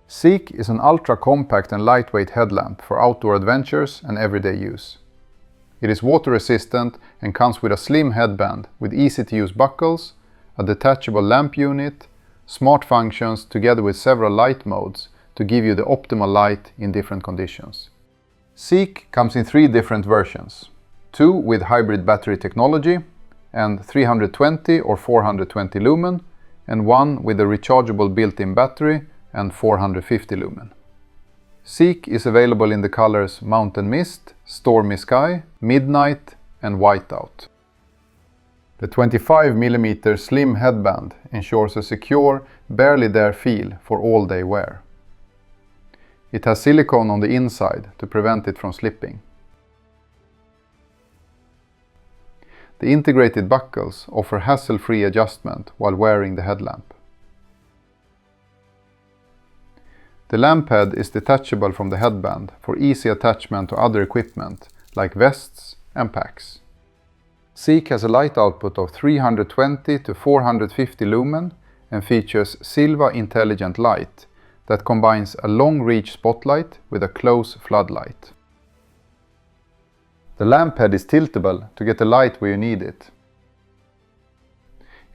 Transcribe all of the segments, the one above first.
SEEK is an ultra-compact and lightweight headlamp for outdoor adventures and everyday use. It is water-resistant and comes with a slim headband with easy-to-use buckles, a detachable lamp unit, smart functions together with several light modes to give you the optimal light in different conditions. SEEK comes in 3 different versions. 2 with hybrid battery technology and 320 or 420 lumen, and 1 with a rechargeable built-in battery and 450 lumen. SEEK is available in the colors Mountain Mist, Stormy Sky, Midnight and Whiteout. The 25mm slim headband ensures a secure, barely there feel for all-day wear. It has silicone on the inside to prevent it from slipping. The integrated buckles offer hassle-free adjustment while wearing the headlamp. The lamp head is detachable from the headband for easy attachment to other equipment like vests and packs. SEEK has a light output of 320 to 450 lumen and features Silva Intelligent Light that combines a long-reach spotlight with a close floodlight. The lamp head is tiltable to get the light where you need it.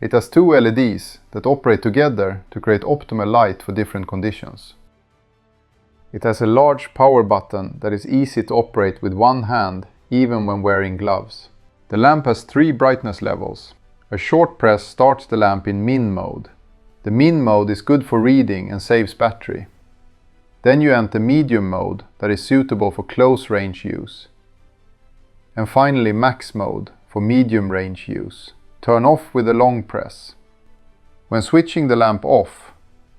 It has 2 LEDs that operate together to create optimal light for different conditions. It has a large power button that is easy to operate with one hand even when wearing gloves. The lamp has 3 brightness levels. A short press starts the lamp in min mode. The min mode is good for reading and saves battery. Then you enter medium mode that is suitable for close range use. And finally max mode for medium range use. Turn off with a long press. When switching the lamp off,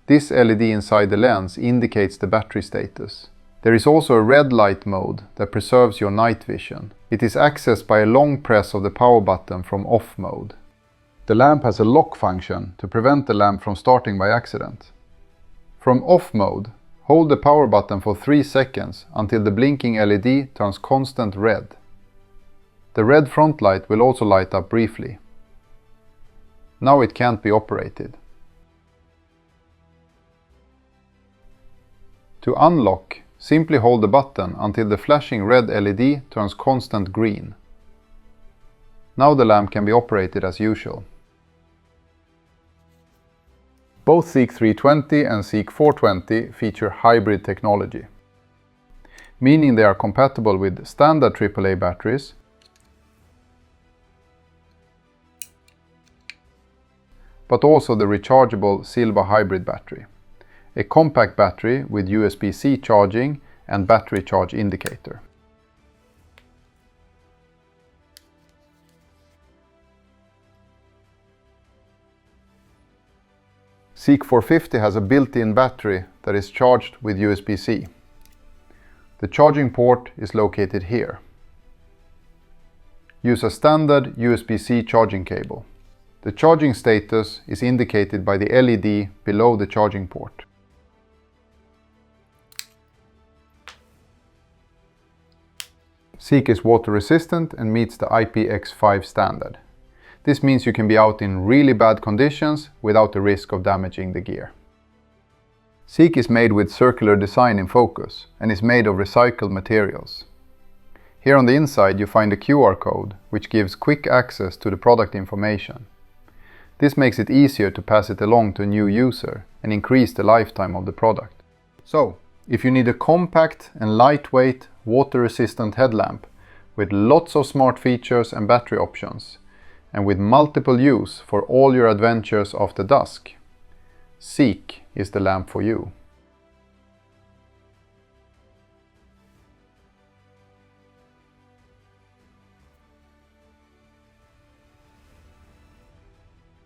this LED inside the lens indicates the battery status. There is also a red light mode that preserves your night vision. It is accessed by a long press of the power button from off mode. The lamp has a lock function to prevent the lamp from starting by accident. From off mode, hold the power button for 3 seconds until the blinking LED turns constant red. The red front light will also light up briefly. Now it can't be operated. To unlock, simply hold the button until the flashing red LED turns constant green. Now the lamp can be operated as usual. Both SEEK 320 and SEEK 420 feature hybrid technology, meaning they are compatible with standard AAA batteries, but also the rechargeable Silva hybrid battery, a compact battery with USB-C charging and battery charge indicator. SEEK 450 has a built-in battery that is charged with USB-C. The charging port is located here. Use a standard USB-C charging cable. The charging status is indicated by the LED below the charging port. SEEK is water resistant and meets the IPX5 standard. This means you can be out in really bad conditions without the risk of damaging the gear. SEEK is made with circular design in focus and is made of recycled materials. Here on the inside you find a QR code which gives quick access to the product information. This makes it easier to pass it along to a new user and increase the lifetime of the product. So, if you need a compact and lightweight water-resistant headlamp with lots of smart features and battery options, and with multiple use for all your adventures after dusk, SEEK is the lamp for you.